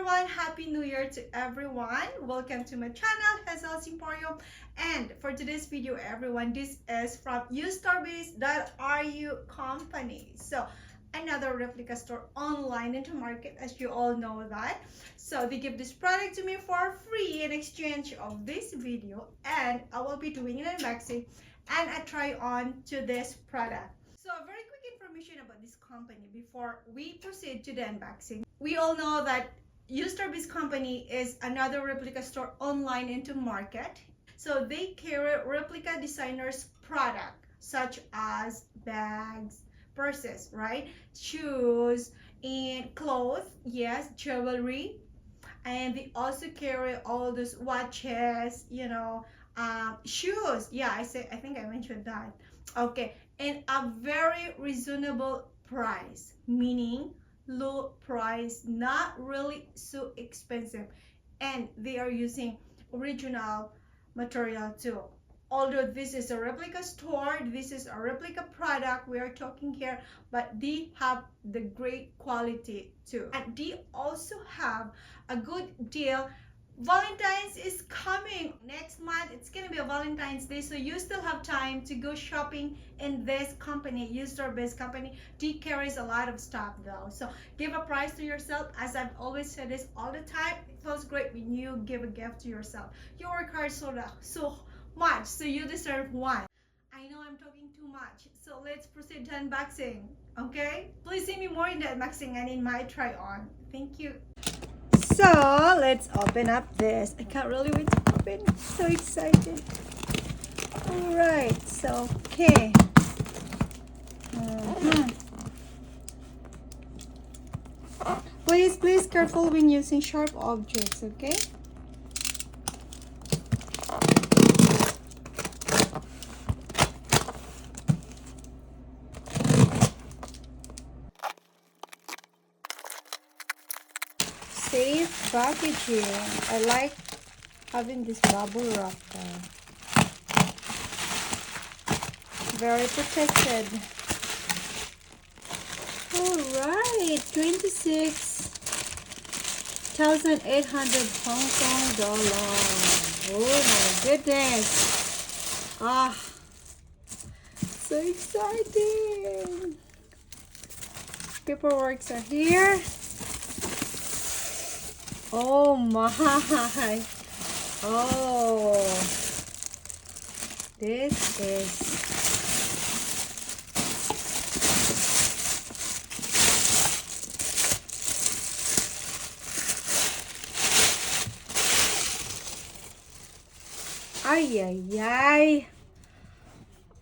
everyone, happy new year to everyone. Welcome to my channel, Hazel's Emporium. And for today's video, everyone, this is from ustarbiz.ru company. So another replica store online into market, as you all know that. So they give this product to me for free in exchange of this video, and I will be doing an unboxing and a try on to this product. So very quick information about this company before we proceed to the unboxing. We all know that ustarbiz company is another replica store online into market. So they carry replica designers product such as bags, purses, right? Shoes and clothes, yes, jewelry. And they also carry all those watches, shoes. Yeah, I think I mentioned that. Okay, and a very reasonable price, meaning low price, not really so expensive, and they are using original material too. Although this is a replica store, this is a replica product we are talking here, but they have the great quality too, and they also have a good deal. Valentine's is coming next month. It's gonna be a Valentine's Day, so you still have time to go shopping in this company, ustarbiz company. They carries a lot of stuff though, so give a prize to yourself. As I've always said this all the time, it feels great when you give a gift to yourself. You work hard so much, so you deserve one. I know I'm talking too much, so let's proceed to unboxing. Okay, please see me more in the unboxing and in my try on. Thank you. So let's open up this. I can't really wait to open. So excited. All right. So okay. Please careful when using sharp objects. Okay. Safe packaging. I like having this bubble wrap there. Very protected. Alright, 26,800 Hong Kong dollars. Oh my goodness. So exciting. Paperworks are here. Oh my. Oh, this is ay.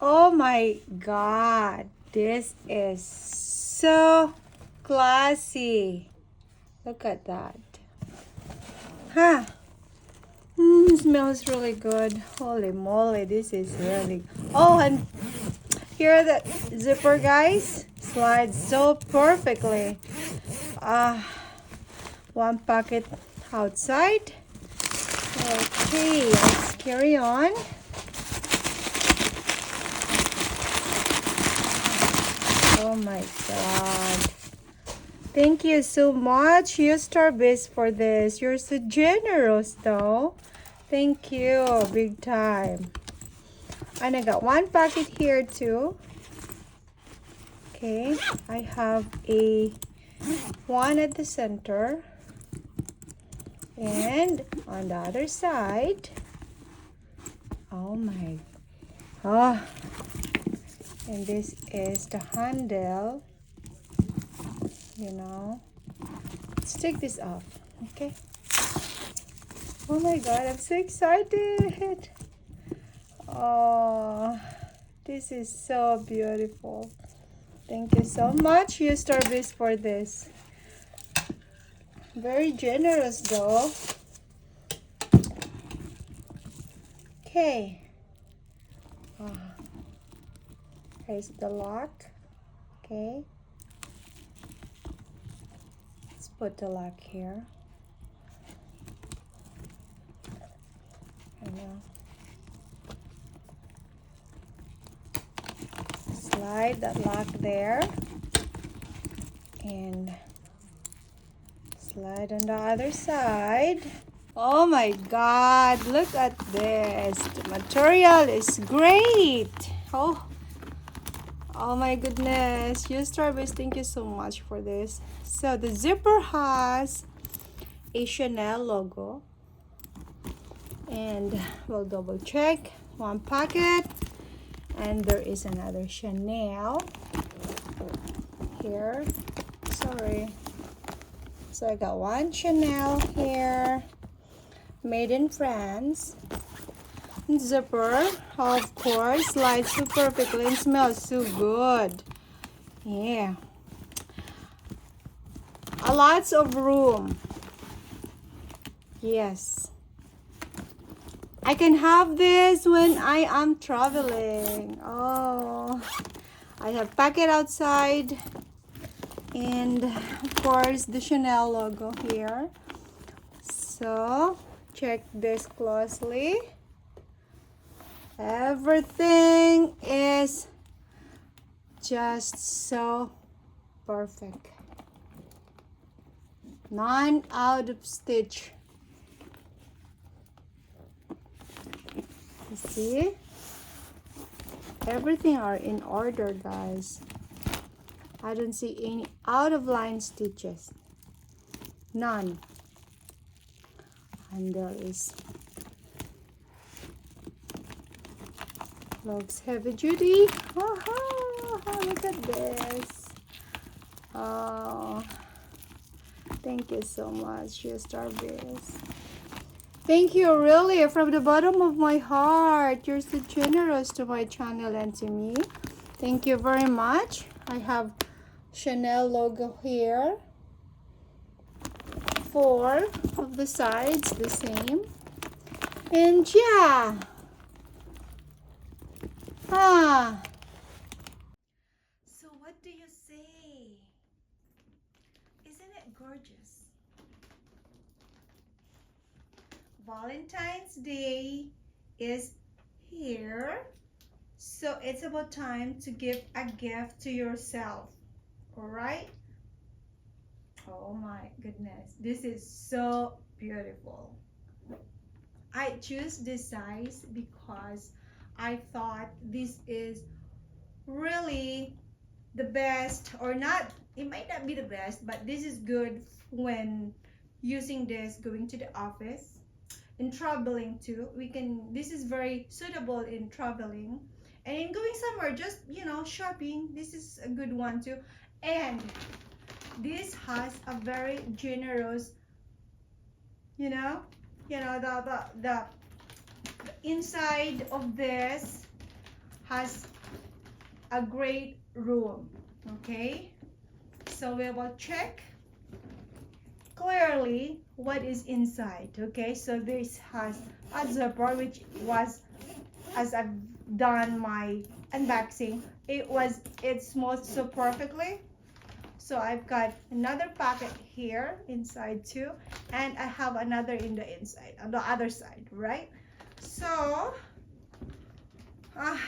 Oh my god, this is so classy. Look at that. Smells really good. Holy moly, this is really. Oh, and here the zipper, guys, slides so perfectly. One pocket outside. Okay, let's carry on. Oh my god. Thank you so much, ustarbiz, for this. You're so generous, though. Thank you, big time. And I got one packet here, too. Okay, I have one at the center. And on the other side, and this is the handle. Let's take this off. Okay. Oh my god, I'm so excited. Oh, this is so beautiful. Thank you so much, ustarbiz, for this. Very generous though. Okay. Here's the lock. Okay. Put the lock here. Slide that lock there and Slide on the other side. Oh my God, look at this. The material is great. Oh my goodness. You Starbase, thank you so much for this. So the zipper has a Chanel logo. And we'll double check. One pocket. And there is another Chanel here. Sorry. So I got one Chanel here. Made in France. Zipper, of course, slides so perfectly and smells so good. Yeah. Lots of room. Yes. I can have this when I am traveling. Oh, I have packet outside. And of course, the Chanel logo here. So, check this closely. Everything is just so perfect. None out of stitch. You see? Everything are in order, guys. I don't see any out of line stitches. None. And there is looks heavy duty. Oh, look at this. Oh, thank you so much, you Starbase. Thank you, really, from the bottom of my heart. You're so generous to my channel and to me. Thank you very much. I have Chanel logo here. 4 of the sides the same. And yeah. So what do you say? Isn't it gorgeous? Valentine's Day is here. So it's about time to give a gift to yourself. Alright? Oh my goodness. This is so beautiful. I choose this size because I thought this is really the best, or not, it might not be the best, but this is good when using this going to the office, in traveling too. This is very suitable in traveling and in going somewhere, just shopping. This is a good one too. And this has a very generous, the inside of this has a great room. Okay, so we will check clearly what is inside. Okay, so this has a zipper, which was, as I've done my unboxing, it smooths so perfectly. So I've got another pocket here inside too, and I have another in the inside, on the other side, right? So, oh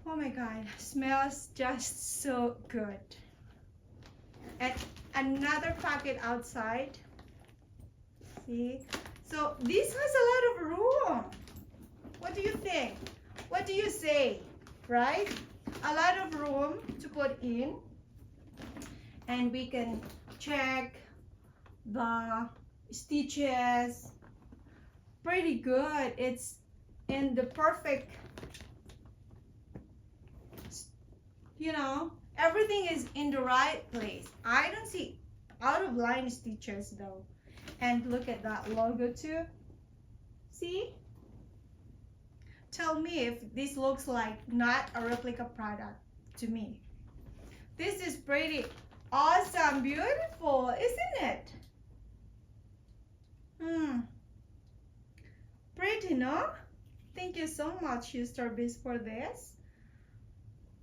my God, smells just so good. And another pocket outside. See? So this has a lot of room. What do you think? What do you say? Right? A lot of room to put in. And we can check the stitches. Pretty good. It's in the perfect, everything is in the right place. I don't see out of line stitches though. And look at that logo too. See? Tell me if this looks like not a replica product to me. This is pretty awesome, beautiful, isn't it? Pretty, no? Thank you so much, Starbase, for this.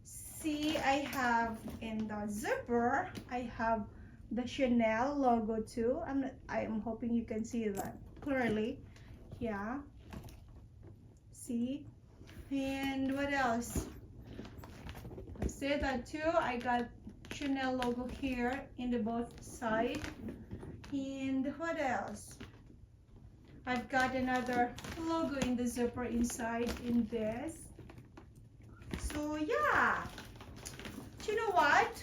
See, I have in the zipper, I have the Chanel logo too. I am hoping you can see that clearly. Yeah. See? And what else? I say that too. I got Chanel logo here in the both side. And what else? I've got another logo in the zipper inside in this. So yeah, do you know what?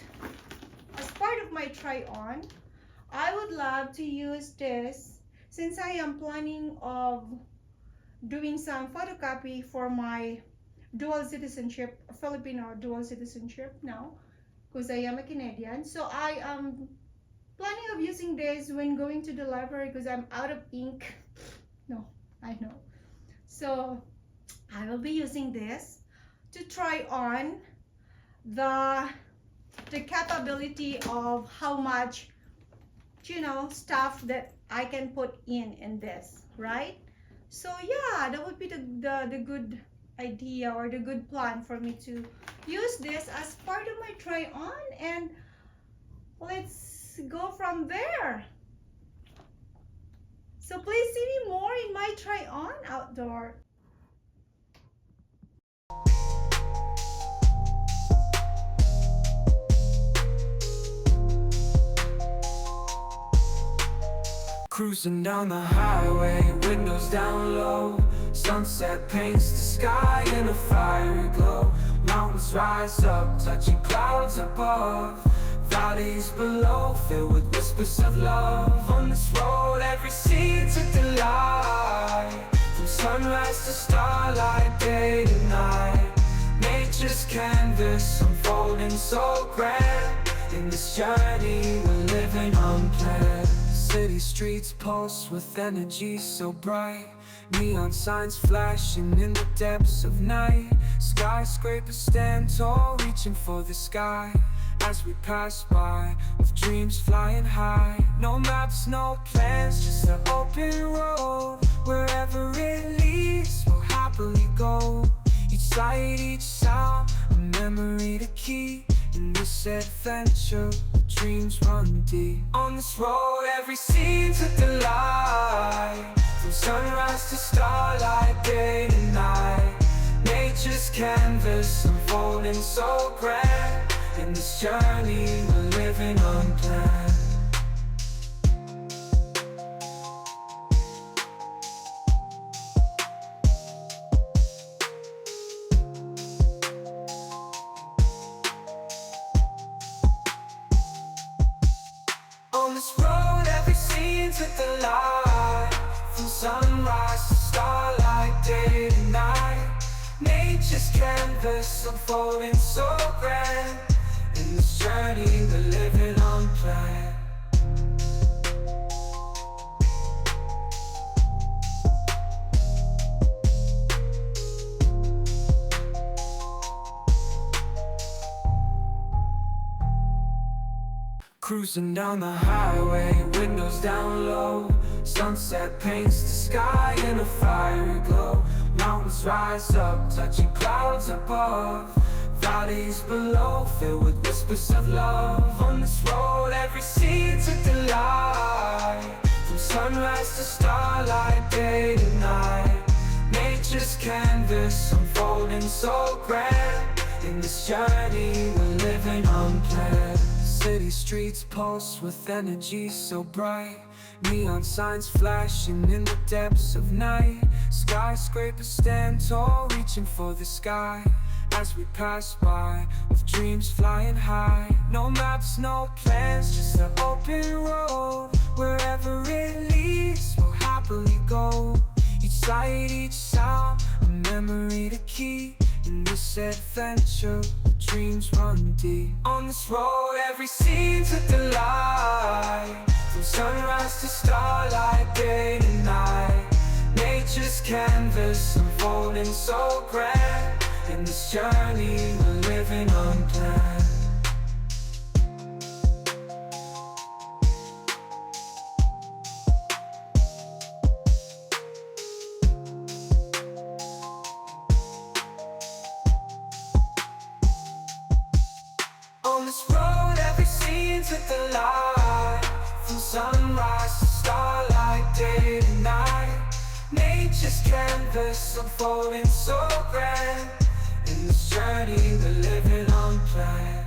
As part of my try on, I would love to use this since I am planning of doing some photocopy for my dual citizenship, Filipino dual citizenship now, because I am a Canadian. So I am planning of using this when going to the library because I'm out of ink. No, I know. So I will be using this to try on the capability of how much, you know, stuff that I can put in this, right? So yeah, that would be the good idea or the good plan for me to use this as part of my try on, and let's go from there. So please see me more in my try on outdoor. Cruising down the highway, windows down low. Sunset paints the sky in a fiery glow. Mountains rise up, touching clouds above. Valleys below, filled with whispers of love. On this road, every scene's a delight. From sunrise to starlight, day to night. Nature's canvas unfolding so grand. In this journey, we're living unplanned. City streets pulse with energy so bright. Neon signs flashing in the depths of night. Skyscrapers stand tall, reaching for the sky. As we pass by, with dreams flying high. No maps, no plans, just an open road. Wherever it leads, we'll happily go. Each sight, each sound, a memory to keep. In this adventure, dreams run deep. On this road, every scene's a delight. From sunrise to starlight, day to night. Nature's canvas unfolding so grand. In this journey, we're living unplanned. On this road, every scene's a delight. From sunrise to starlight, day to night. Nature's canvas unfolding so grand. In this journey, we're living unplanned. Cruising down the highway, windows down low. Sunset paints the sky in a fiery glow. Mountains rise up, touching clouds above. Valleys below, filled with whispers of love. On this road, every scene's a delight. From sunrise to starlight, day to night. Nature's canvas unfolding so grand. In this journey, we're living unplanned. City streets pulse with energy so bright. Neon signs flashing in the depths of night. Skyscrapers stand tall, reaching for the sky. As we pass by, with dreams flying high. No maps, no plans, just an open road. Wherever it leads, we'll happily go. Each sight, each sound, a memory to keep. In this adventure, dreams run deep. On this road, every scene's a delight. From sunrise to starlight, day to night. Nature's canvas unfolding so grand. In this journey, we're living unplanned. On this road, every scene's a delight. From sunrise to starlight, day to night. Nature's canvas unfolding so grand. In this journey, we're living unplanned.